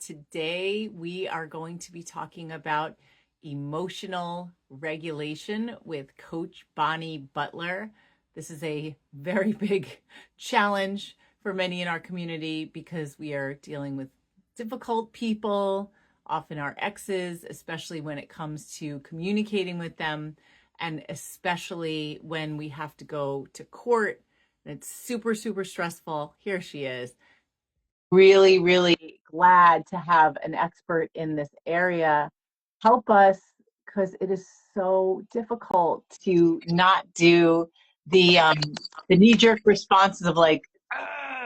today we are going to be talking about emotional regulation with Coach Bonnie Butler. This is a very big challenge for many in our community because we are dealing with difficult people, often our exes, especially when it comes to communicating with them, and especially when we have to go to court. And it's super, super stressful. Here she is. Really glad to have an expert in this area help us because it is so difficult to not do the knee-jerk responses of like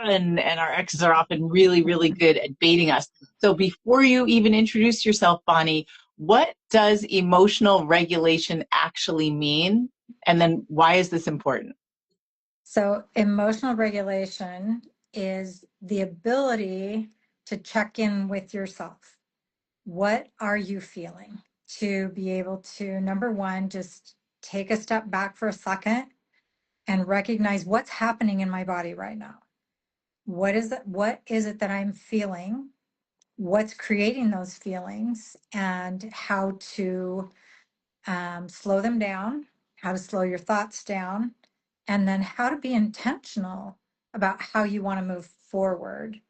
and our exes are often really good at baiting us. So before you even introduce yourself, Bonnie, what does emotional regulation actually mean? And then why is this important? So emotional regulation is the ability to check in with yourself. What are you feeling? To be able to, number one, just take a step back for a second and recognize what's happening in my body right now. What is it that I'm feeling? What's creating those feelings, and how to slow them down, how to slow your thoughts down, and then how to be intentional about how you want to move forward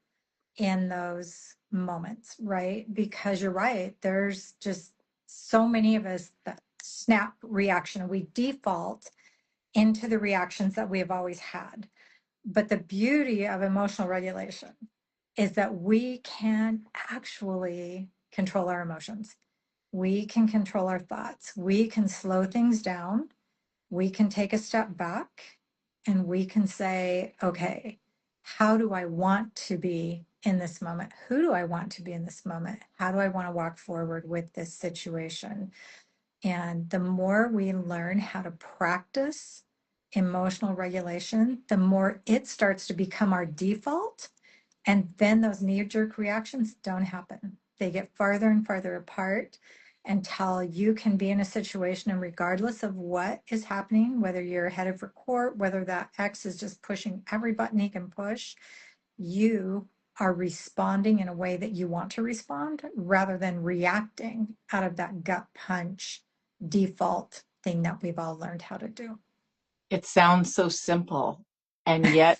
in those moments, right? Because you're right, there's just so many of us that snap reaction. We default into the reactions that we have always had. But the beauty of emotional regulation is that we can actually control our emotions. We can control our thoughts. We can slow things down. We can take a step back and we can say, okay, how do I want to be in this moment? Who do I want to be in this moment? How do I want to walk forward with this situation? And the more we learn how to practice emotional regulation, the more it starts to become our default. And then those knee-jerk reactions don't happen. They get farther and farther apart until you can be in a situation, and regardless of what is happening, whether you're headed for court, whether that ex is just pushing every button he can push, you are responding in a way that you want to respond rather than reacting out of that gut punch default thing that we've all learned how to do. It sounds so simple, and yet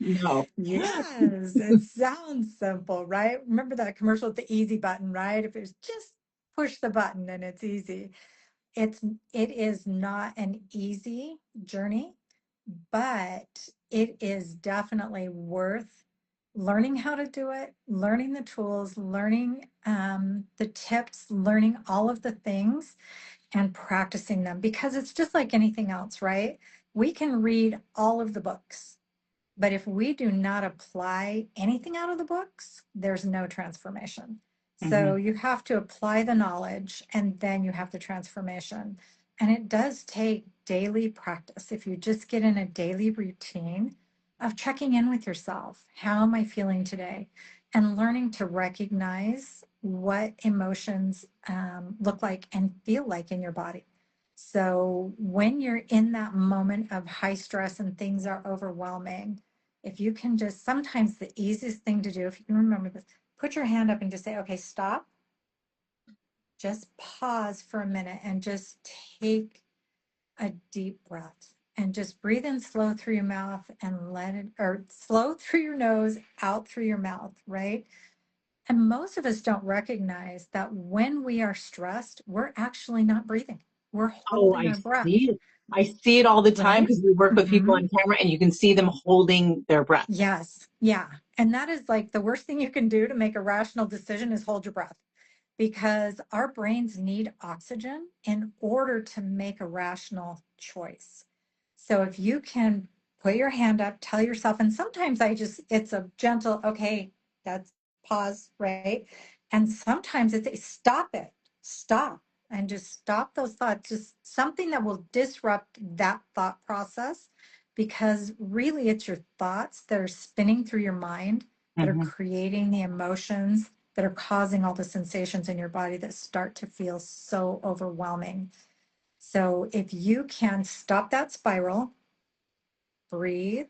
no. Yes, it sounds simple, right? Remember that commercial with the easy button, right? If it's just push the button and it's easy. It's it is not an easy journey, but it is definitely worth learning how to do it, learning the tools, learning the tips, learning all of the things and practicing them, because it's just like anything else, right? We can read all of the books, but if we do not apply anything out of the books, there's no transformation. So Mhm. you have to apply the knowledge and then you have the transformation. And it does take daily practice. If you just get in a daily routine of checking in with yourself, how am I feeling today? And learning to recognize what emotions look like and feel like in your body. So when you're in that moment of high stress and things are overwhelming, if you can just, sometimes the easiest thing to do, if you can remember this, put your hand up and just say, okay, stop, just pause for a minute and just take a deep breath and just breathe in slow through your mouth and let it, or slow through your nose, out through your mouth, right? And most of us don't recognize that when we are stressed, we're actually not breathing. We're Oh, holding I our breath, see it. I see it all the time right? because we work with people Mm-hmm. on camera and you can see them holding their breath. Yes. Yeah. And that is like the worst thing you can do to make a rational decision is hold your breath, because our brains need oxygen in order to make a rational choice. So if you can put your hand up, tell yourself, and sometimes it's a gentle, okay, that's pause, right? And sometimes it's stop it, stop, and just stop those thoughts, just something that will disrupt that thought process, because really it's your thoughts that are spinning through your mind that are Mhm. creating the emotions that are causing all the sensations in your body that start to feel so overwhelming. So if you can stop that spiral, breathe,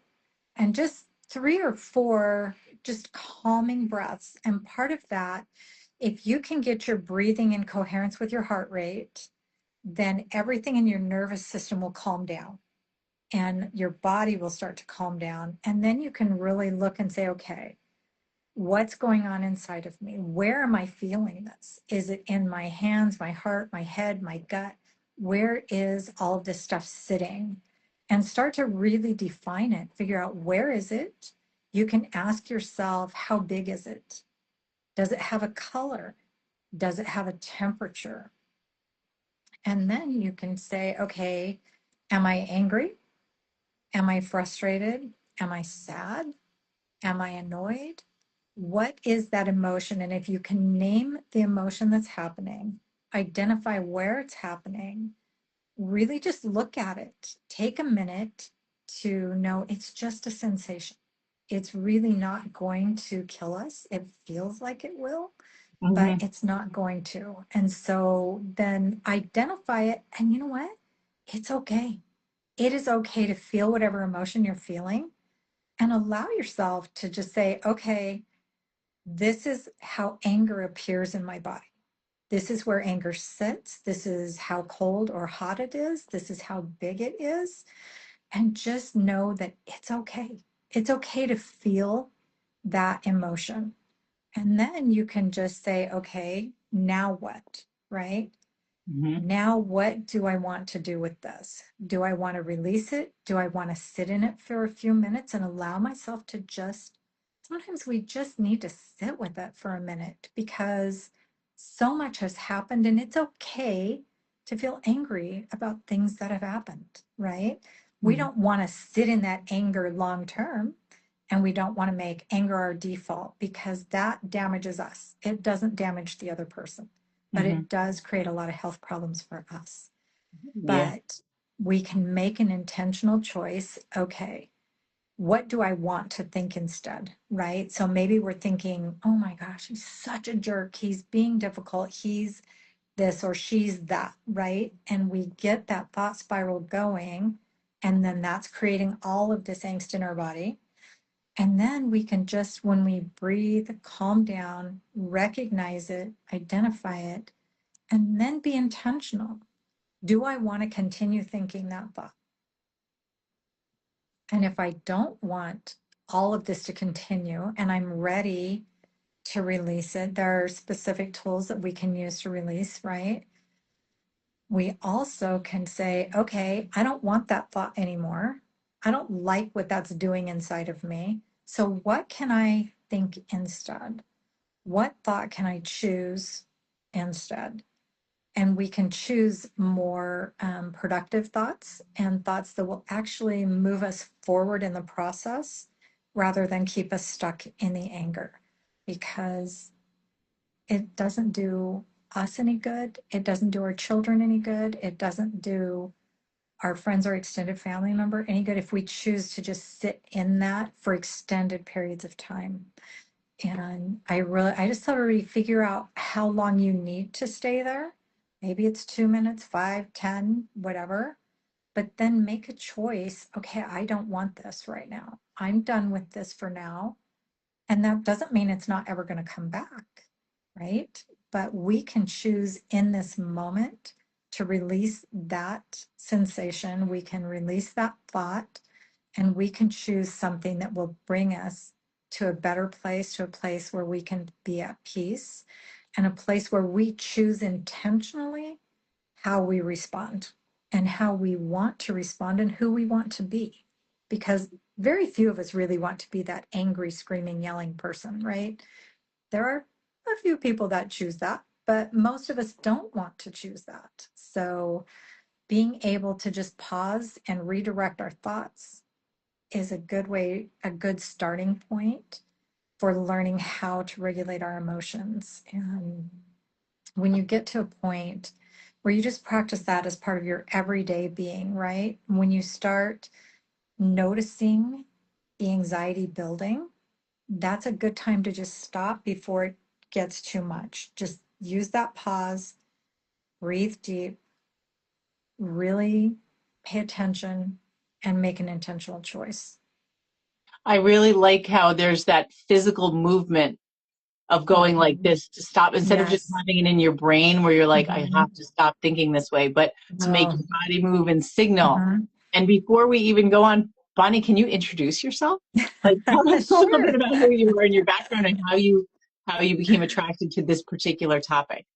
and just 3 or 4 just calming breaths. And part of that, if you can get your breathing in coherence with your heart rate, then everything in your nervous system will calm down and your body will start to calm down. And then you can really look and say, okay, what's going on inside of me? Where am I feeling this? Is it in my hands, my heart, my head, my gut? Where is all of this stuff sitting? And start to really define it, figure out where is it? You can ask yourself, how big is it? Does it have a color? Does it have a temperature? And then you can say, okay, am I angry? Am I frustrated? Am I sad? Am I annoyed? What is that emotion? And if you can name the emotion that's happening, identify where it's happening, really just look at it. Take a minute to know it's just a sensation. It's really not going to kill us. It feels like it will, but Mm-hmm. it's not going to. And so then identify it. And you know what? It's okay. It is okay to feel whatever emotion you're feeling and allow yourself to just say, okay, this is how anger appears in my body. This is where anger sits. This is how cold or hot it is. This is how big it is. And just know that it's okay. It's okay to feel that emotion. And then you can just say, okay, now what? Right? Mm-hmm. Now, what do I want to do with this? Do I want to release it? Do I want to sit in it for a few minutes and allow myself to just, sometimes we just need to sit with it for a minute because so much has happened and it's okay to feel angry about things that have happened, right? We Mm-hmm. don't want to sit in that anger long term and we don't want to make anger our default because that damages us. It doesn't damage the other person, but Mm-hmm. it does create a lot of health problems for us. Yeah. But we can make an intentional choice. Okay, what do I want to think instead? Right. So maybe we're thinking, oh my gosh, he's such a jerk. He's being difficult. He's this or she's that. Right. And we get that thought spiral going. And then that's creating all of this angst in our body. And then we can just, when we breathe, calm down, recognize it, identify it, and then be intentional. Do I want to continue thinking that thought? And if I don't want all of this to continue and I'm ready to release it, there are specific tools that we can use to release, right? We also can say, okay, I don't want that thought anymore. I don't like what that's doing inside of me. So, what can I think instead? What thought can I choose instead? And we can choose more productive thoughts and thoughts that will actually move us forward in the process rather than keep us stuck in the anger because it doesn't do us any good. It doesn't do our children any good. It doesn't do our friends or extended family member any good if we choose to just sit in that for extended periods of time. And I just thought to figure out how long you need to stay there. Maybe it's 2 minutes, 5, 10, whatever. But then make a choice. Okay, I don't want this right now. I'm done with this for now. And that doesn't mean it's not ever going to come back, right? But we can choose in this moment to release that sensation. We can release that thought and we can choose something that will bring us to a better place, to a place where we can be at peace and a place where we choose intentionally how we respond and how we want to respond and who we want to be. Because very few of us really want to be that angry, screaming, yelling person, right? There are a few people that choose that, but most of us don't want to choose that. So being able to just pause and redirect our thoughts is a good way, a good starting point for learning how to regulate our emotions. And when you get to a point where you just practice that as part of your everyday being, right? When you start noticing the anxiety building, that's a good time to just stop before it gets too much. Just use that pause, breathe deep, really pay attention, and make an intentional choice. I really like how there's that physical movement of going like Mhm. this to stop instead of just Yes. having it in your brain where you're like, I have Mhm. to stop thinking this way, but to make No. your body move and signal. Mhm. And before we even go on, Bonnie, can you introduce yourself? Like tell us a little bit Sure. about who you are and your background and how you became attracted to this particular topic.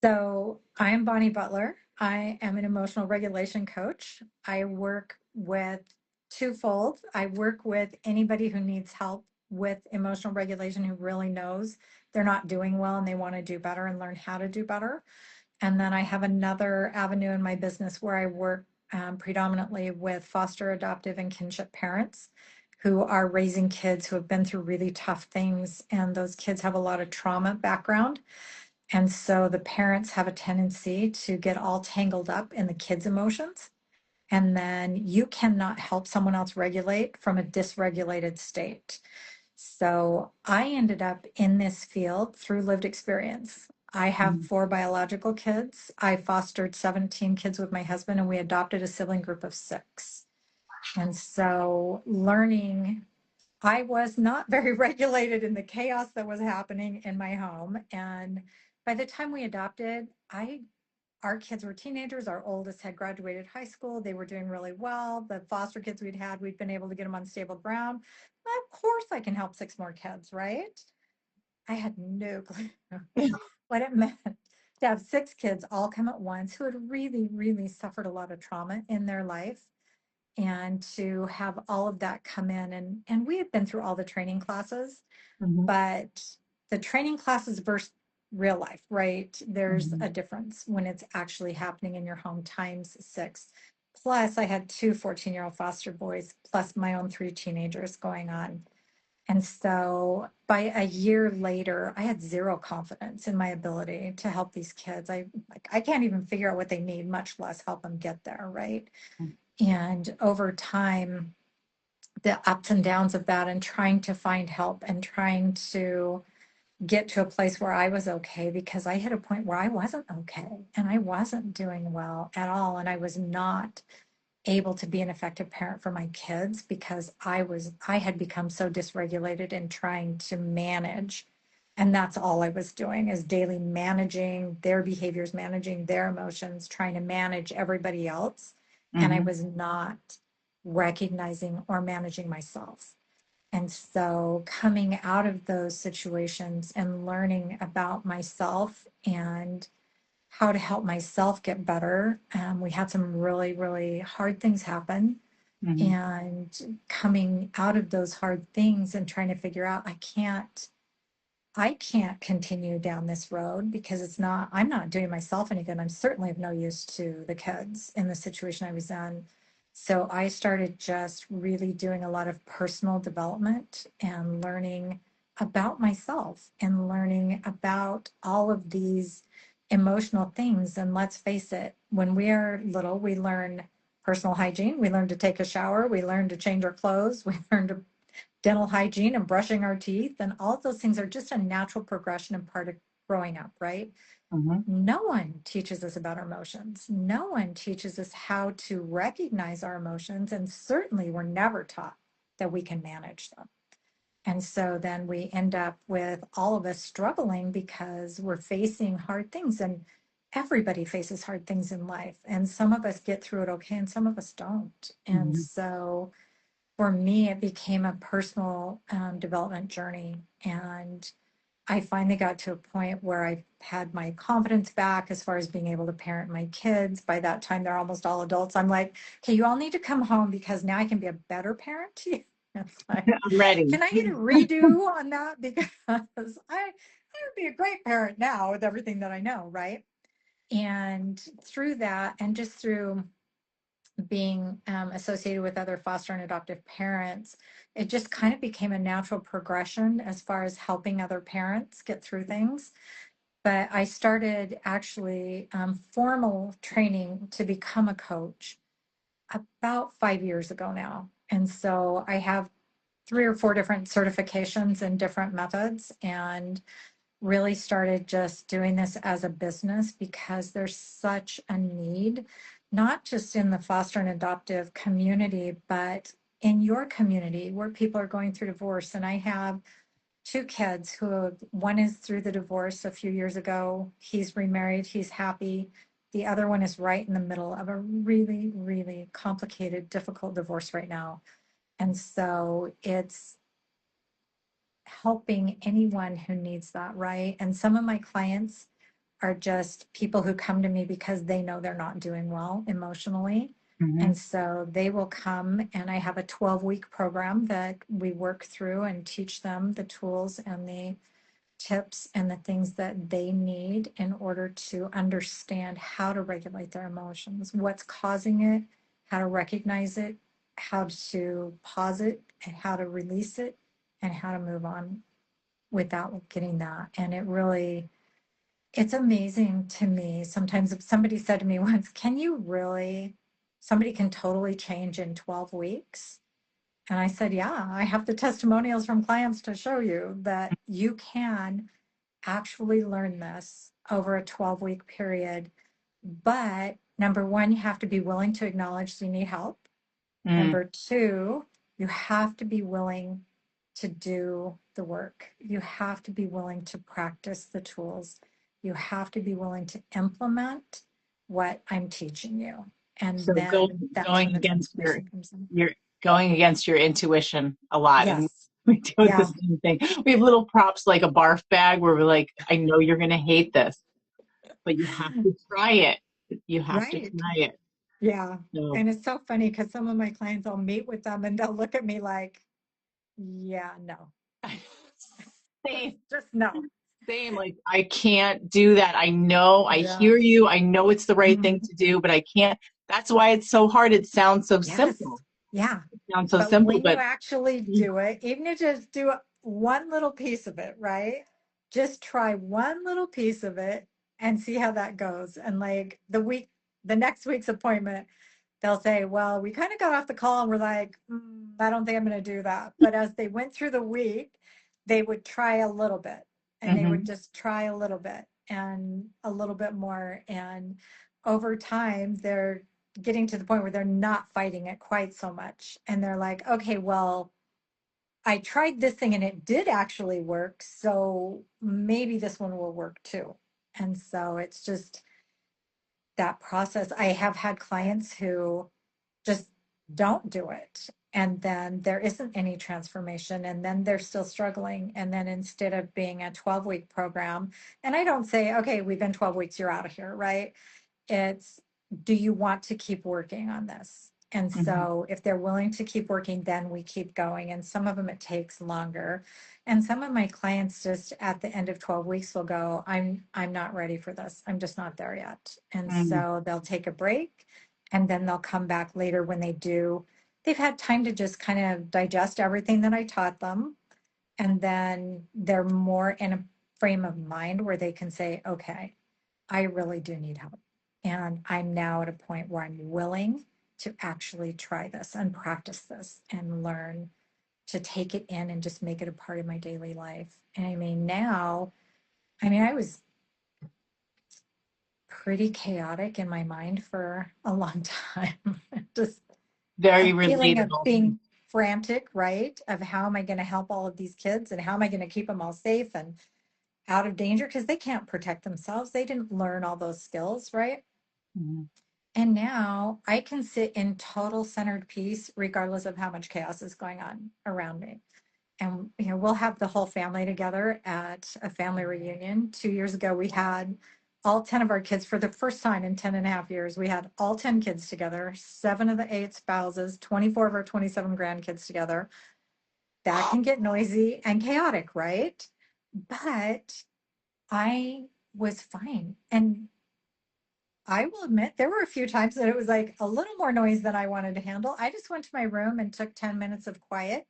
So I am Bonnie Butler. I am an emotional regulation coach. I work with twofold. I work with anybody who needs help with emotional regulation who really knows they're not doing well and they want to do better and learn how to do better. And then I have another avenue in my business where I work predominantly with foster, adoptive, and kinship parents who are raising kids who have been through really tough things. And those kids have a lot of trauma background. And so the parents have a tendency to get all tangled up in the kids' emotions. And then you cannot help someone else regulate from a dysregulated state. So I ended up in this field through lived experience. I have Mhm. 4 biological kids. I fostered 17 kids with my husband, and we adopted a sibling group of 6. And so learning, I was not very regulated in the chaos that was happening in my home. And by the time we adopted, our kids were teenagers. Our oldest had graduated high school. They were doing really well. The foster kids we'd been able to get them on stable ground. Of course, I can help 6 more kids, right? I had no clue what it meant to have 6 kids all come at once who had really, really suffered a lot of trauma in their life, and to have all of that come in. And we had been through all the training classes, Mhm. but the training classes versus real life, right? There's Mhm. a difference when it's actually happening in your home times 6. Plus, I had 2 14-year-old foster boys, plus my own 3 teenagers going on. And so by a year later, I had zero confidence in my ability to help these kids. I can't even figure out what they need, much less help them get there, right? And over time, the ups and downs of that and trying to find help and trying to get to a place where I was okay, because I hit a point where I wasn't okay and I wasn't doing well at all. And I was not able to be an effective parent for my kids because I had become so dysregulated in trying to manage. And that's all I was doing, is daily managing their behaviors, managing their emotions, trying to manage everybody else. And I Mhm. was not recognizing or managing myself. And so coming out of those situations and learning about myself and how to help myself get better. We had some really, really hard things happen. Mhm. And coming out of those hard things and trying to figure out, I can't continue down this road because I'm not doing myself any good. I'm certainly of no use to the kids in the situation I was in. So I started just really doing a lot of personal development and learning about myself and learning about all of these emotional things. And let's face it, when we are little, we learn personal hygiene, we learn to take a shower, we learn to change our clothes, we learn to dental hygiene and brushing our teeth, and all of those things are just a natural progression and part of growing up, right? Mhm. No one teaches us about our emotions. No one teaches us how to recognize our emotions, and certainly we're never taught that we can manage them. And so then we end up with all of us struggling because we're facing hard things, and everybody faces hard things in life. And some of us get through it okay, and some of us don't. And Mhm. so for me, it became a personal development journey. And I finally got to a point where I had my confidence back as far as being able to parent my kids. By that time, they're almost all adults. I'm like, okay, you all need to come home because now I can be a better parent to you. It's like, I'm ready. can I get a redo on that? Because I would be a great parent now with everything that I know, right? And through that, and just through being associated with other foster and adoptive parents, it just kind of became a natural progression as far as helping other parents get through things. But I started actually formal training to become a coach about 5 years ago now. And so I have 3 or 4 different certifications and different methods, and really started just doing this as a business because there's such a need, not just in the foster and adoptive community, but in your community where people are going through divorce. And I have two kids one is through the divorce a few years ago. He's remarried, he's happy. The other one is right in the middle of a really, really complicated, difficult divorce right now. And so it's helping anyone who needs that, right? And some of my clients are just people who come to me because they know they're not doing well emotionally. Mhm. And so they will come, and I have a 12-week program that we work through and teach them the tools and the tips and the things that they need in order to understand how to regulate their emotions, what's causing it, how to recognize it, how to pause it, and how to release it, and how to move on without getting that. And it's amazing to me. Sometimes if somebody said to me once, can you really, somebody can totally change in 12 weeks? And I said, yeah, I have the testimonials from clients to show you that you can actually learn this over a 12-week period. But number one, you have to be willing to acknowledge you need help. Mm. Number two, you have to be willing to do the work. You have to be willing to practice the tools. You have to be willing to implement what I'm teaching you. And So then that's when going the against transformation comes in. your going against your intuition a lot, and Yes. we do the Yeah. same thing. We have little props like a barf bag where we're like, I know you're going to hate this, but you have to try it. You have to Right. try it. Yeah. So And it's so funny because some of my clients, I'll meet with them and they'll look at me like, yeah, no, same, just no. same. Like I can't do that. I know, I Yeah. hear you. I know it's the right thing Mhm. to do, but I can't. That's why it's so hard. It sounds so Yes. simple. Yeah. It sounds so But simple, when you but actually do it, even if you just do one little piece of it, right? Just try one little piece of it and see how that goes. And like the next week's appointment, they'll say, well, we kind of got off the call and we're like, I don't think I'm going to do that. But as they went through the week, they would try a little bit and they would mhm. just try a little bit and a little bit more. And over time, they're getting to the point where they're not fighting it quite so much. And they're like, okay, well, I tried this thing and it did actually work. So maybe this one will work too. And so it's just that process. I have had clients who just don't do it. And then there isn't any transformation. And then they're still struggling. And then instead of being a 12-week program, and I don't say, okay, we've been 12 weeks, you're out of here, right? It's, do you want to keep working on this? And Mhm. so if they're willing to keep working, then we keep going. And some of them it takes longer. And some of my clients just at the end of 12 weeks will go, I'm not ready for this. I'm just not there yet. And Mm. so they'll take a break and then they'll come back later when they do. They've had time to just kind of digest everything that I taught them. And then they're more in a frame of mind where they can say, okay, I really do need help. And I'm now at a point where I'm willing to actually try this and practice this and learn to take it in and just make it a part of my daily life. And I mean, now, I was pretty chaotic in my mind for a long time. Just a Very feeling of relatable. being frantic, right? Of how am I going to help all of these kids and how am I going to keep them all safe and out of danger? Because they can't protect themselves. They didn't learn all those skills, right? Mhm. And now I can sit in total centered peace, regardless of how much chaos is going on around me. And, we'll have the whole family together at a family reunion. 2 years ago, we had all 10 of our kids for the first time in 10 and a half years. We had all 10 kids together, seven of the eight spouses, 24 of our 27 grandkids together. That can get noisy and chaotic, right? But I was fine. And I will admit there were a few times that it was like a little more noise than I wanted to handle. I just went to my room and took 10 minutes of quiet,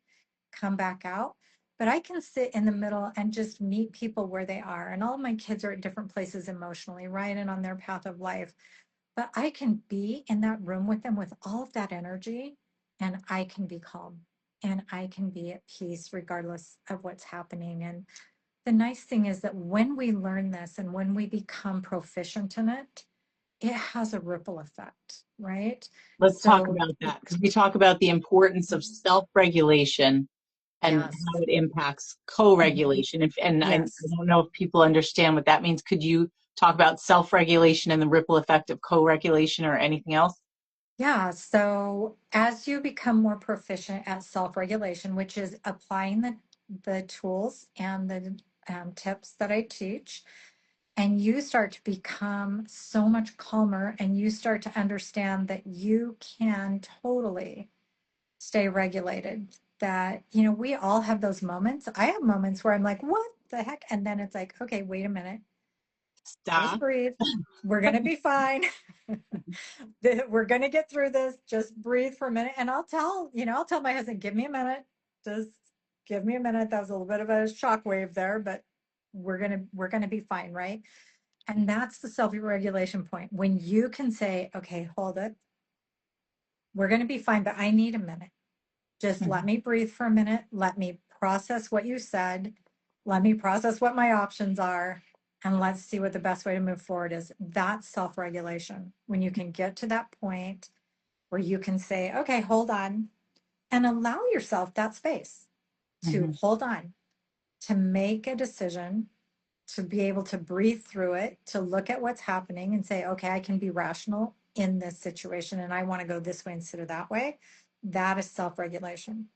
come back out. But I can sit in the middle and just meet people where they are. And all of my kids are at different places emotionally, right? And on their path of life. But I can be in that room with them with all of that energy and I can be calm and I can be at peace regardless of what's happening. And the nice thing is that when we learn this and when we become proficient in it, it has a ripple effect. right? Let's talk So, about that because we talk about the importance of self-regulation and yes, how it impacts mhm, co-regulation. And I yes. don't know if people understand what that means. Could you talk about self-regulation and the ripple effect of co-regulation or anything else? Yeah. So, as you become more proficient at self regulation, which is applying the tools and the tips that I teach, and you start to become so much calmer and you start to understand that you can totally stay regulated. That, we all have those moments. I have moments where I'm like, what the heck? And then it's like, okay, wait a minute, just Stop. breathe. We're going to be fine. We're going to get through this. Just breathe for a minute. And I'll tell my husband, give me a minute. Just give me a minute. That was a little bit of a shockwave there, but we're going to be fine. Right. And that's the self-regulation point. When you can say, okay, hold it. We're going to be fine, but I need a minute. Just let Mhm, me breathe for a minute. Let me process what you said. Let me process what my options are. And let's see what the best way to move forward is. That's self regulation. When you can get to that point where you can say, okay, hold on, and allow yourself that space to mhm. hold on, to make a decision, to be able to breathe through it, to look at what's happening and say, okay, I can be rational in this situation and I want to go this way instead of that way. That is self regulation.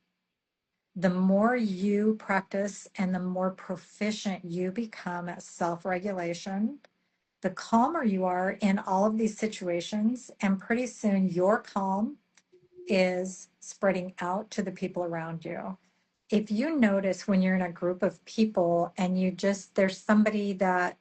The more you practice and the more proficient you become at self regulation, the calmer you are in all of these situations. And pretty soon your calm is spreading out to the people around you. If you notice when you're in a group of people and there's somebody that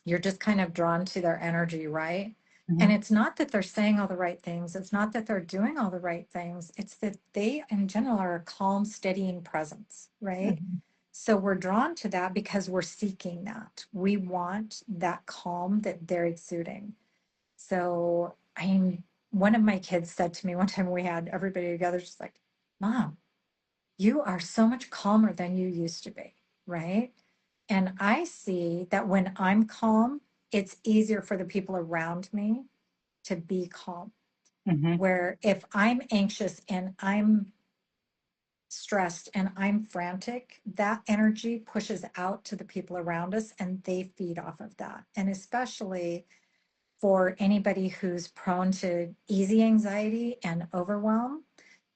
you're just kind of drawn to their energy, right? And Mhm, it's not that they're saying all the right things. It's not that they're doing all the right things. It's that they, in general, are a calm, steadying presence, right? mhm. So we're drawn to that because we're seeking that. We want that calm that they're exuding. So one of my kids said to me one time we had everybody together, just like, Mom, you are so much calmer than you used to be, right? And I see that when I'm calm, it's easier for the people around me to be calm. Mhm. Where if I'm anxious and I'm stressed and I'm frantic, that energy pushes out to the people around us and they feed off of that. And especially for anybody who's prone to easy anxiety and overwhelm,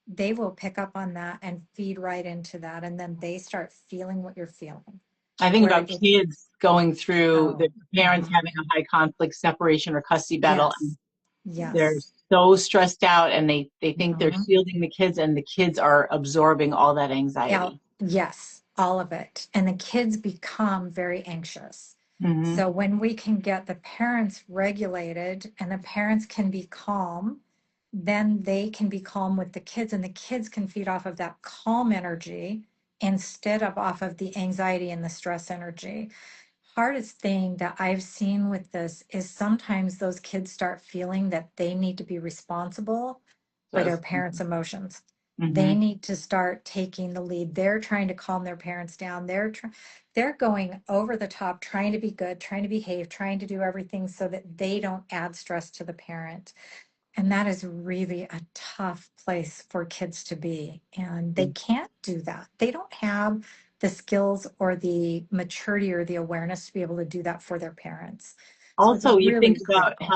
they will pick up on that and feed right into that. And then they start feeling what you're feeling. I think Where about it's, kids going through oh, the parents mhm, having a high conflict separation or custody battle, and yes, they're yes. so stressed out and they think they're Mhm. shielding the kids and the kids are absorbing all that Yeah, anxiety. yes, all of it. And the kids become very anxious. Hmm. So when we can get the parents regulated and the parents can be calm, then they can be calm with the kids and the kids can feed off of that calm energy instead of off of the anxiety and the stress energy. Hardest thing that I've seen with this is sometimes those kids start feeling that they need to be responsible for So, their parents' emotions. They hmm. need to start taking the lead. They're trying to calm their parents down. They're going over the top, trying to be good, trying to behave, trying to do everything so that they don't add stress to the parent. And that is really a tough place for kids to be. And they can't do that. They don't have the skills or the maturity or the awareness to be able to do that for their parents. So it's Also, you really think about critical.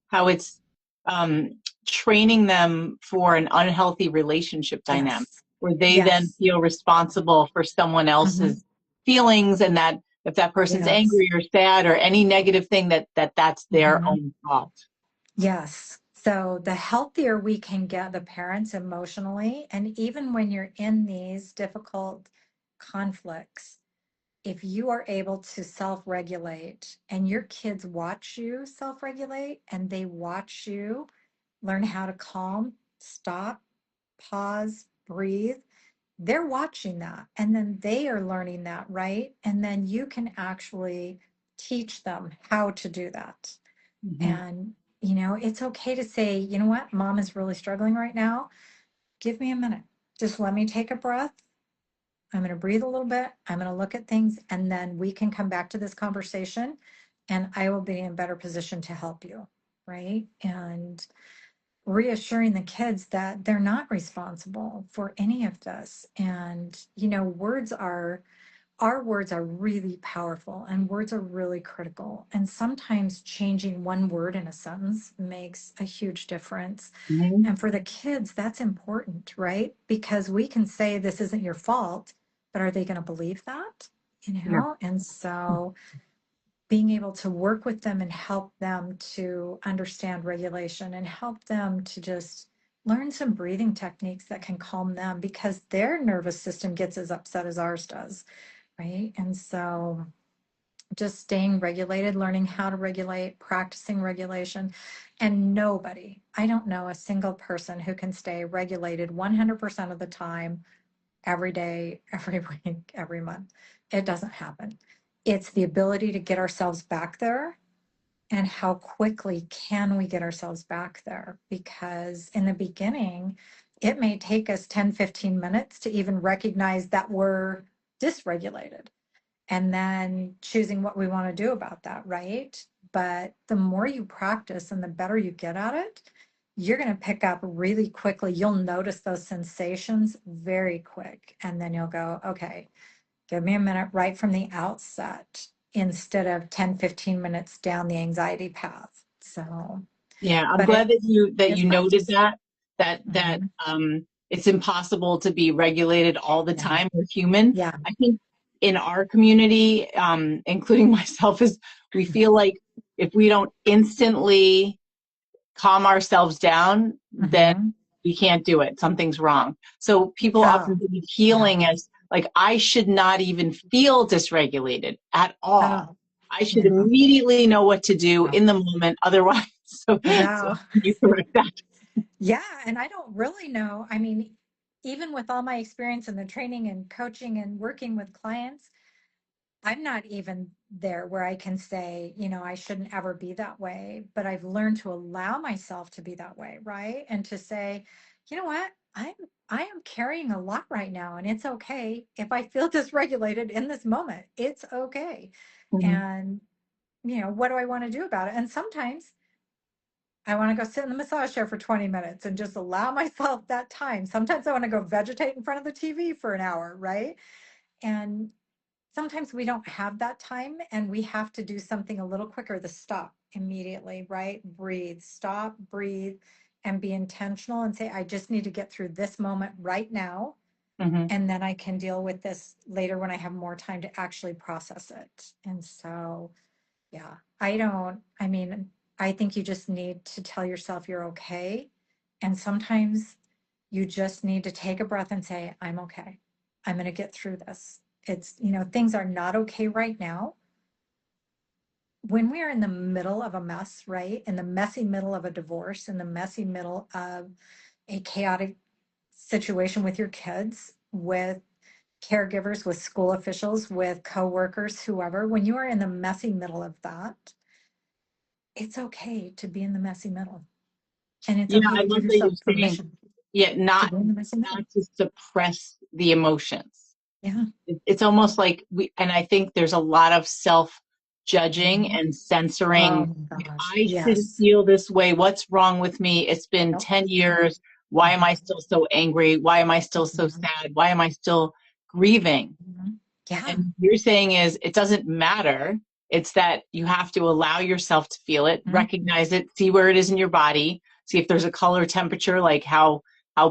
how it's um, training them for an unhealthy relationship dynamic, Yes. where they then Yes. feel responsible for someone Hmm. else's feelings, and that if that person's Yes. angry or sad or any negative thing, that's their Hmm. own fault. Yes. So the healthier we can get the parents emotionally, and even when you're in these difficult conflicts, if you are able to self regulate and your kids watch you self regulate and they watch you learn how to calm, stop, pause, breathe, they're watching that. And then they are learning that, right? And then you can actually teach them how to do that. Hmm. And, it's okay to say, you know what, mom is really struggling right now. Give me a minute. Just let me take a breath. I'm going to breathe a little bit. I'm going to look at things, and then we can come back to this conversation, and I will be in a better position to help you. right? And reassuring the kids that they're not responsible for any of this. And, our words are really powerful and words are really critical. And sometimes changing one word in a sentence makes a huge difference. Mhm. And for the kids, that's important, right? Because we can say this isn't your fault, but are they going to believe that? Yeah. And so being able to work with them and help them to understand regulation and help them to just learn some breathing techniques that can calm them because their nervous system gets as upset as ours does, right? And so just staying regulated, learning how to regulate, practicing regulation. And I don't know a single person who can stay regulated 100% of the time, every day, every week, every month. It doesn't happen. It's the ability to get ourselves back there, and how quickly can we get ourselves back there? Because in the beginning, it may take us 10, 15 minutes to even recognize that we're dysregulated and then choosing what we want to do about that, right? But the more you practice and the better you get at it, you're going to pick up really quickly. You'll notice those sensations very quick. And then you'll go, okay, give me a minute right from the outset instead of 10, 15 minutes down the anxiety path. So, Yeah, I'm but glad that you it's noted practice. that Mhm. it's impossible to be regulated all the Yeah. time. We're human. Yeah. I think in our community, including myself, is we feel like if we don't instantly calm ourselves down, then Hmm. we can't do it. Something's wrong. So people often Oh, think of yeah. healing as like, I should not even feel dysregulated at all. Oh, I should no, immediately know what to do no, in the moment. Otherwise, so no. you correct that. Yeah, and I don't really know. I mean, even with all my experience in the training and coaching and working with clients, I'm not even there where I can say, I shouldn't ever be that way, but I've learned to allow myself to be that way, right? And to say, you know what? I am carrying a lot right now, and it's okay if I feel dysregulated in this moment. It's okay. Mhm. And, what do I want to do about it? And sometimes I want to go sit in the massage chair for 20 minutes and just allow myself that time. Sometimes I want to go vegetate in front of the TV for an hour, right? And sometimes we don't have that time and we have to do something a little quicker, the stop immediately, right? Breathe, stop, breathe, and be intentional and say, I just need to get through this moment right now. Mhm. And then I can deal with this later when I have more time to actually process it. And so, yeah, I mean, I think you just need to tell yourself you're okay. And sometimes you just need to take a breath and say, I'm okay. I'm going to get through this. Things are not okay right now. When we are in the middle of a mess, right? In the messy middle of a divorce, in the messy middle of a chaotic situation with your kids, with caregivers, with school officials, with coworkers, whoever, when you are in the messy middle of that, it's okay to be in the messy middle. And it's Yeah, okay I to give love that yourself you're saying, permission yeah, to not be in the messy middle. to suppress the emotions. Yeah. It's almost like and I think there's a lot of self judging Mhm. and Oh censoring. my gosh. I shouldn't Yes. feel this way. What's wrong with me? It's been Yep. 10 years. Why am I still so angry? Why am I still so Mhm. sad? Why am I still grieving? Mhm. Yeah. And you're saying is it doesn't matter. It's that you have to allow yourself to feel it, Mhm. recognize it, see where it is in your body, see if there's a color temperature, like how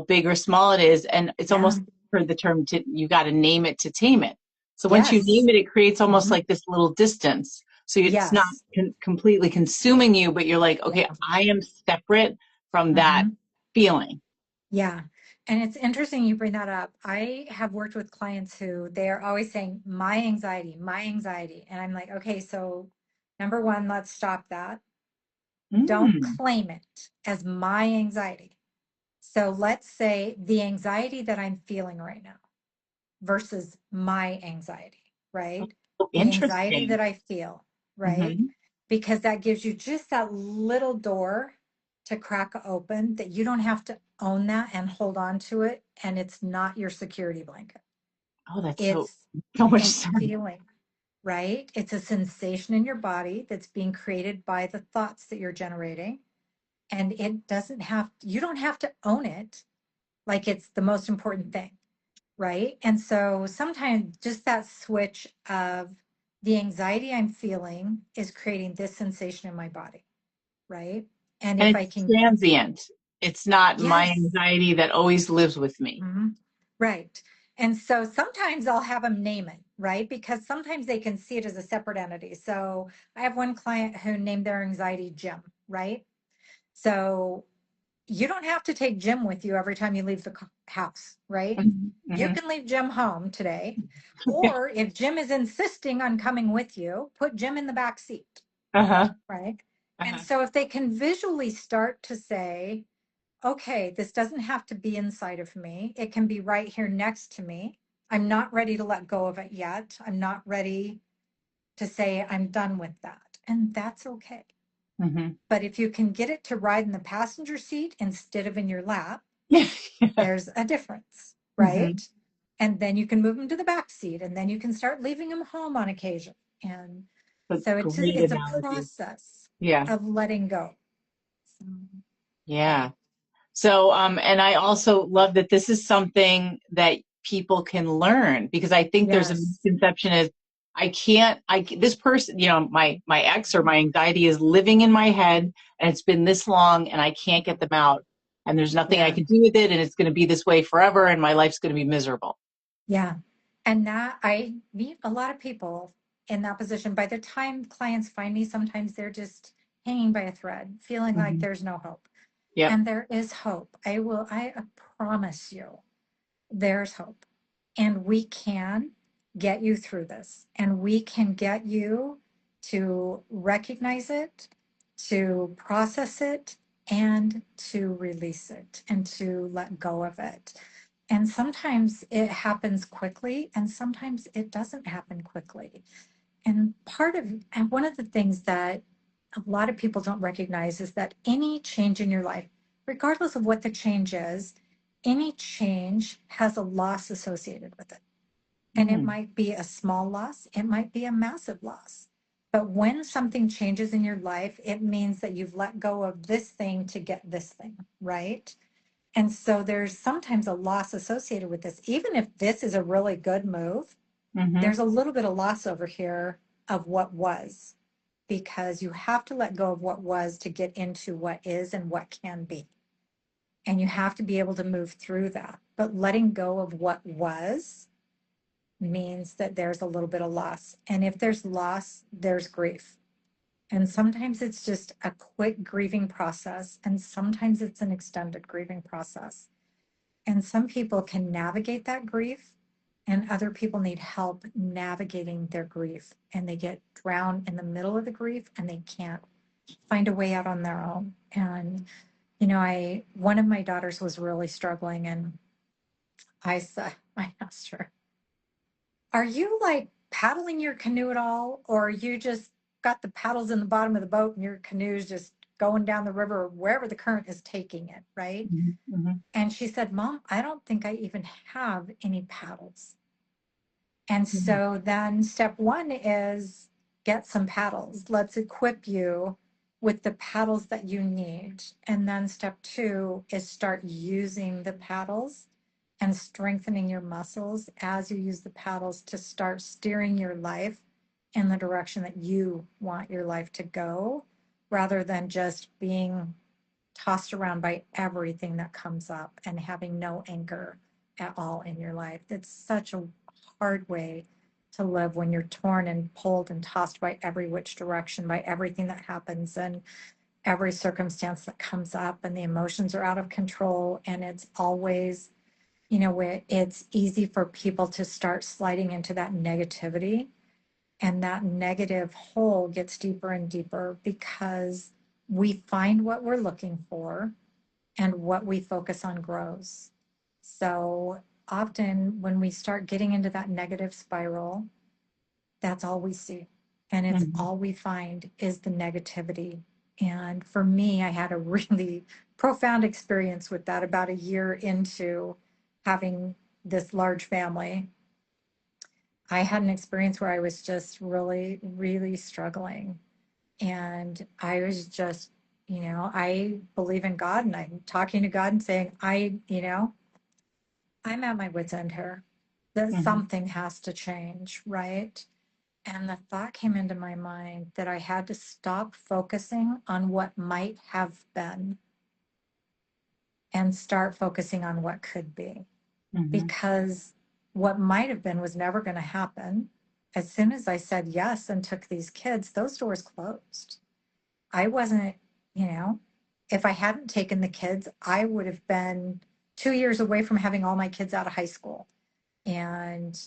big or small it is. And it's Yeah. almost heard the term to you got to name it to tame it. So once you Yes. name it, it creates almost Mhm. like this little distance. So it's not Yes. completely consuming you, but you're like, okay, Yeah. I am separate from that Mhm. feeling. Yeah. And it's interesting you bring that up. I have worked with clients who they are always saying, my anxiety, my anxiety. And I'm like, okay, so number one, let's stop that. Don't Mm. claim it as my anxiety. So let's say the anxiety that I'm feeling right now versus my anxiety, right? So The anxiety interesting. that I feel, right? Hmm. Because that gives you just that little door to crack open that you don't have to own that and hold on to it. And it's not your security blanket. Oh, that's so It's so much a sense. feeling. right? It's a sensation in your body that's being created by the thoughts that you're generating. And it doesn't have, you don't have to own it like it's the most important thing, right? And so sometimes just that switch of the anxiety I'm feeling is creating this sensation in my body, right? And And if I it's can, transient. It's not my yes. anxiety that always lives with me. Mhm. Right. And so sometimes I'll have them name it, right? Because sometimes they can see it as a separate entity. So I have one client who named their anxiety Jim, right? So you don't have to take Jim with you every time you leave the house, right? Mhm, You mhm. can leave Jim home today. Or if Jim is insisting on coming with you, put Jim in the back seat, Uh-huh. right? And Uh-huh. so if they can visually start to say, okay, this doesn't have to be inside of me. It can be right here next to me. I'm not ready to let go of it yet. I'm not ready to say I'm done with that. And that's okay. Mhm. But if you can get it to ride in the passenger seat instead of in your lap, Yeah. there's a difference, Mhm. right? And then you can move them to the back seat and then you can start leaving them home on occasion. And But so great it's a analogy. process Yeah. of letting go. So, Yeah. So, and I also love that this is something that people can learn, because I think there's a yes. misconception is this person, my ex or my anxiety is living in my head and it's been this long and I can't get them out and there's nothing I Yeah. can do with it and it's going to be this way forever and my life's going to be miserable. Yeah. And that I meet a lot of people in that position. By the time clients find me, sometimes they're just hanging by a thread, feeling like Hmm. there's no hope. Yep. And there is hope. I promise you, there's hope. And we can get you through this. And we can get you to recognize it, to process it, and to release it and to let go of it. And sometimes it happens quickly, and sometimes it doesn't happen quickly. And one of the things that a lot of people don't recognize is that any change in your life, regardless of what the change is, any change has a loss associated with it. And it Mm. might be a small loss, it might be a massive loss. But when something changes in your life, it means that you've let go of this thing to get this thing, right? And so there's sometimes a loss associated with this. Even if this is a really good move, Hmm. there's a little bit of loss over here of what was, because you have to let go of what was to get into what is and what can be. And you have to be able to move through that. But letting go of what was means that there's a little bit of loss. And if there's loss, there's grief. And sometimes it's just a quick grieving process, and sometimes it's an extended grieving process. And some people can navigate that grief, and other people need help navigating their grief. And they get drowned in the middle of the grief and they can't find a way out on their own. And, one of my daughters was really struggling, and I asked her, are you like paddling your canoe at all? Or you just got the paddles in the bottom of the boat and your canoe's just going down the river or wherever the current is taking it, right? Hmm. Hmm. And she said, Mom, I don't think I even have any paddles. And Hmm. so then step one is get some paddles. Let's equip you with the paddles that you need. And then step two is start using the paddles and strengthening your muscles as you use the paddles to start steering your life in the direction that you want your life to go, rather than just being tossed around by everything that comes up and having no anchor at all in your life. It's such a hard way to live when you're torn and pulled and tossed by every which direction, by everything that happens and every circumstance that comes up, and the emotions are out of control. And it's always, where it's easy for people to start sliding into that negativity, and that negative hole gets deeper and deeper because we find what we're looking for, and what we focus on grows. So often when we start getting into that negative spiral, that's all we see. And it's Hmm. all we find is the negativity. And for me, I had a really profound experience with that about a year into having this large family. I had an experience where I was just really, really struggling. And I was just, I believe in God and I'm talking to God and saying, I'm at my wit's end here. That Hmm. something has to change, right? And the thought came into my mind that I had to stop focusing on what might have been and start focusing on what could be. Hmm. Because what might have been was never going to happen. As soon as I said yes and took these kids, those doors closed. I wasn't, you know, if I hadn't taken the kids, I would have been 2 years away from having all my kids out of high school. And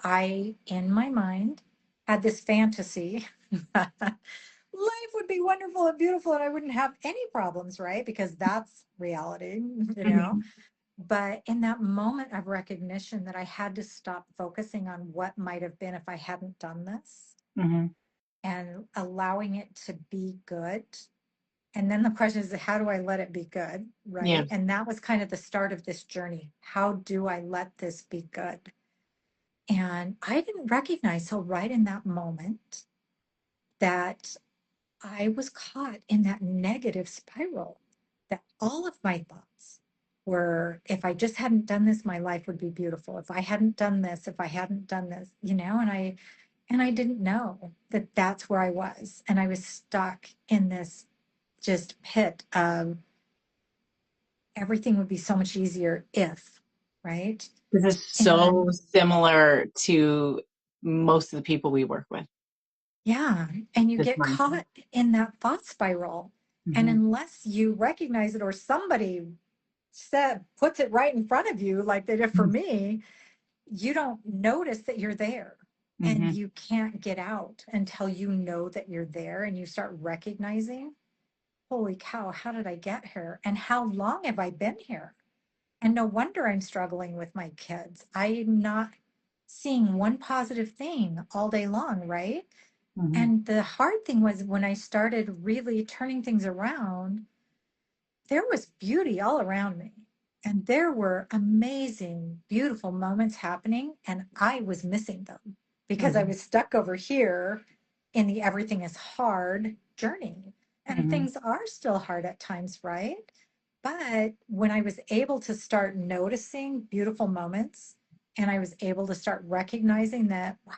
I, in my mind, had this fantasy that life would be wonderful and beautiful and I wouldn't have any problems, right? Because that's reality, you know? Hmm. But in that moment of recognition that I had to stop focusing on what might have been if I hadn't done this Hmm. and allowing it to be good. And then the question is, how do I let it be good? Yeah. Right. And that was kind of the start of this journey. How do I let this be good? And I didn't recognize till right in that moment that I was caught in that negative spiral, that all of my thoughts were, if I just hadn't done this, my life would be beautiful. If I hadn't done this, if I hadn't done this, and I didn't know that that's where I was. And I was stuck in this just pit of everything would be so much easier if, right? This is so And similar to most of the people we work with, yeah, and you this get mindset. caught in that thought spiral. And Hmm. unless you recognize it or somebody puts it right in front of you, like they did for me, you don't notice that you're there. And Hmm. you can't get out until you know that you're there and you start recognizing, holy cow, how did I get here? And how long have I been here? And no wonder I'm struggling with my kids. I'm not seeing one positive thing all day long, right? Hmm. And the hard thing was when I started really turning things around, there was beauty all around me. And there were amazing, beautiful moments happening. And I was missing them because I Hmm. was stuck over here in the everything is hard journey. And Hmm. things are still hard at times, right? But when I was able to start noticing beautiful moments and I was able to start recognizing that wow,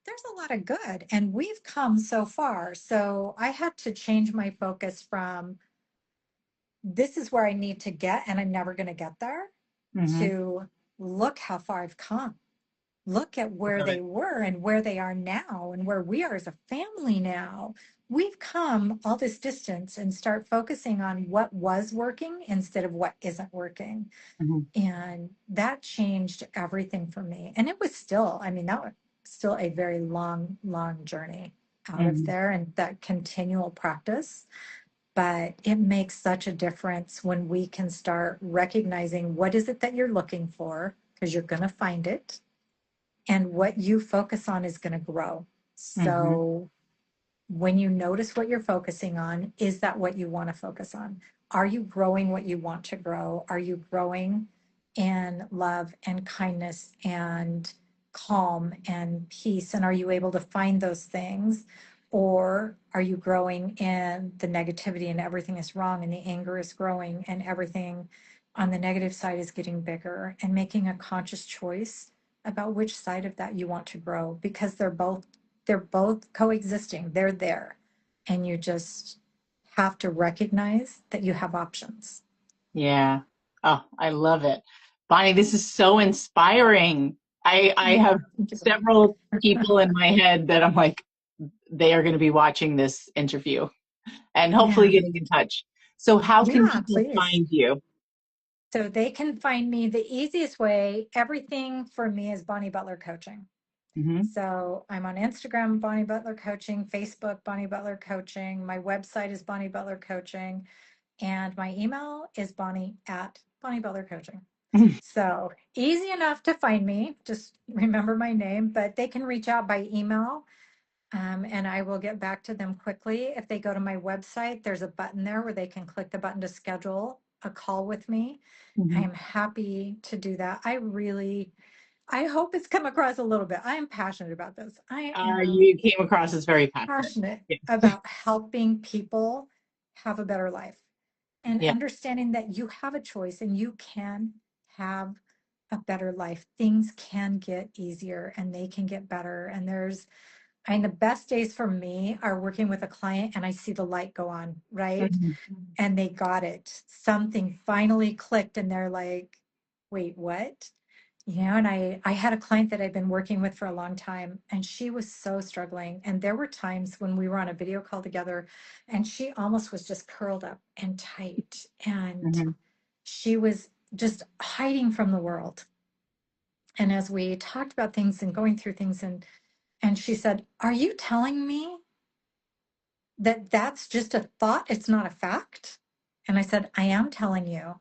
there's a lot of good and we've come so far. So I had to change my focus from this is where I need to get and I'm never going to get there Hmm. to look how far I've come. Look at where Love they it. were and where they are now and where we are as a family now. We've come all this distance and start focusing on what was working instead of what isn't working. Hmm. And that changed everything for me. And it was still, I mean, that was still a very long, long journey out of Hmm. there and that continual practice. But it makes such a difference when we can start recognizing what is it that you're looking for, because you're going to find it, and what you focus on is going to grow. Hmm. So when you notice what you're focusing on, is that what you want to focus on? Are you growing what you want to grow? Are you growing in love and kindness and calm and peace? And are you able to find those things? Or are you growing in the negativity and everything is wrong and the anger is growing and everything on the negative side is getting bigger and making a conscious choice about which side of that you want to grow because they're both coexisting. They're there. And you just have to recognize that you have options. Yeah. Oh, I love it. Bonnie, this is so inspiring. I have Thank you, Bonnie. several people in my head that I'm like, they are going to be watching this interview and hopefully Yeah. getting in touch. So how can Yeah, people please. find you? So they can find me the easiest way. Everything for me is Bonnie Butler Coaching. Hmm. So I'm on Instagram, Bonnie Butler Coaching, Facebook, Bonnie Butler Coaching. My website is Bonnie Butler Coaching. And my email is Bonnie at Bonnie Butler Coaching. So easy enough to find me. Just remember my name, but they can reach out by email and I will get back to them quickly. If they go to my website, there's a button there where they can click the button to schedule a call with me. I Hmm. am happy to do that. I really I hope it's come across a little bit. I am passionate about this. I am You came across as very passionate. passionate Yeah. about helping people have a better life and Yeah. understanding that you have a choice and you can have a better life. Things can get easier and they can get better. And the best days for me are working with a client and I see the light go on, right? Mhm. And they got it. Something finally clicked and they're like, wait, what? And I had a client that I'd been working with for a long time and she was so struggling. And there were times when we were on a video call together and she almost was just curled up and tight. And Mhm. she was just hiding from the world. And as we talked about things and going through things and she said, "Are you telling me that that's just a thought? It's not a fact?" And I said, "I am telling you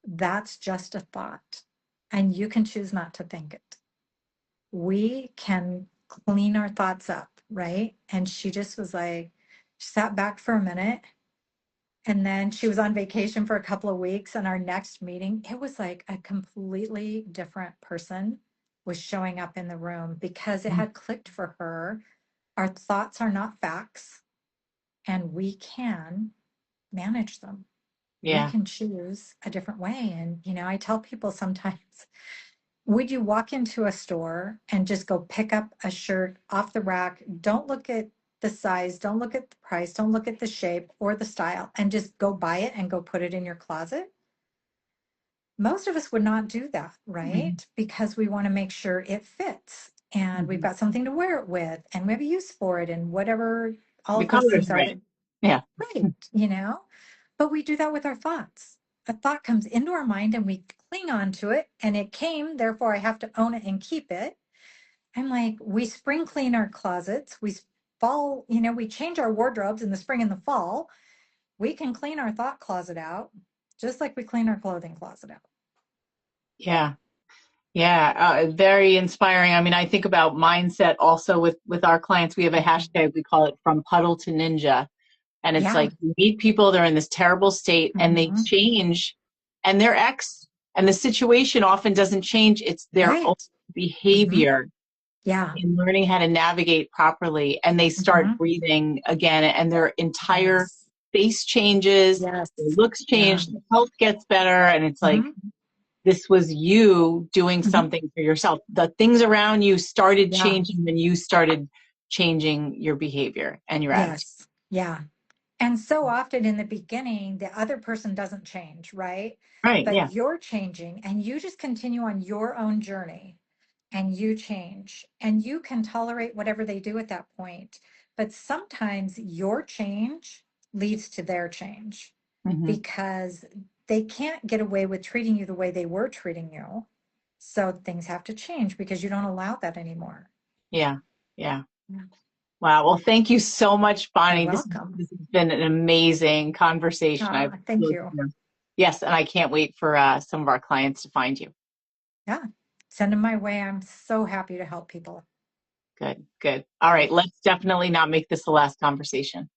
that's just a thought. And you can choose not to think it. We can clean our thoughts up, right?" And she just was like, she sat back for a minute. And then she was on vacation for a couple of weeks. And our next meeting, it was like a completely different person was showing up in the room because it had clicked for her. Our thoughts are not facts, and we can manage them. We Yeah. can choose a different way. And, I tell people sometimes, would you walk into a store and just go pick up a shirt off the rack? Don't look at the size, don't look at the price, don't look at the shape or the style, and just go buy it and go put it in your closet? Most of us would not do that, Mhm. right? Because we want to make sure it fits and we've Mhm. got something to wear it with and we have a use for it and whatever all The of those color's things are right. that, Yeah. right, But we do that with our thoughts. A thought comes into our mind and we cling on to it and it came, therefore I have to own it and keep it. I'm like, we spring clean our closets. We change our wardrobes in the spring and the fall. We can clean our thought closet out just like we clean our clothing closet out. Yeah. Yeah. Very inspiring. I mean, I think about mindset also with our clients. We have a Mhm. hashtag, we call it from puddle to ninja. And it's Yeah. like you meet people, they're in this terrible state and they Mhm. change and their ex and the situation often doesn't change. It's their own Right. Mhm. behavior Yeah. in learning how to navigate properly. And they start Mhm. breathing again and their entire Yes. face changes, Yes. their looks Yeah. change, their health gets better. And it's like, Mhm. this was you doing Mhm. something for yourself. The things around you started Yeah. changing when you started changing your behavior and your attitude. Yes. Yeah. And so often in the beginning, the other person doesn't change, right? Right. But Yeah. you're changing and you just continue on your own journey and you change and you can tolerate whatever they do at that point. But sometimes your change leads to their change Hmm. because they can't get away with treating you the way they were treating you. So things have to change because you don't allow that anymore. Yeah. Yeah. Yeah. Wow. Well, thank you so much, You're Bonnie. welcome. This has been an amazing conversation. I've Thank really, you. yes, and I can't wait for some of our clients to find you. Yeah. Send them my way. I'm so happy to help people. Good, good. All right, let's definitely not make this the last conversation.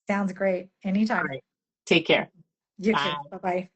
Sounds great. All Anytime. right, take care. You too. Bye. Bye bye.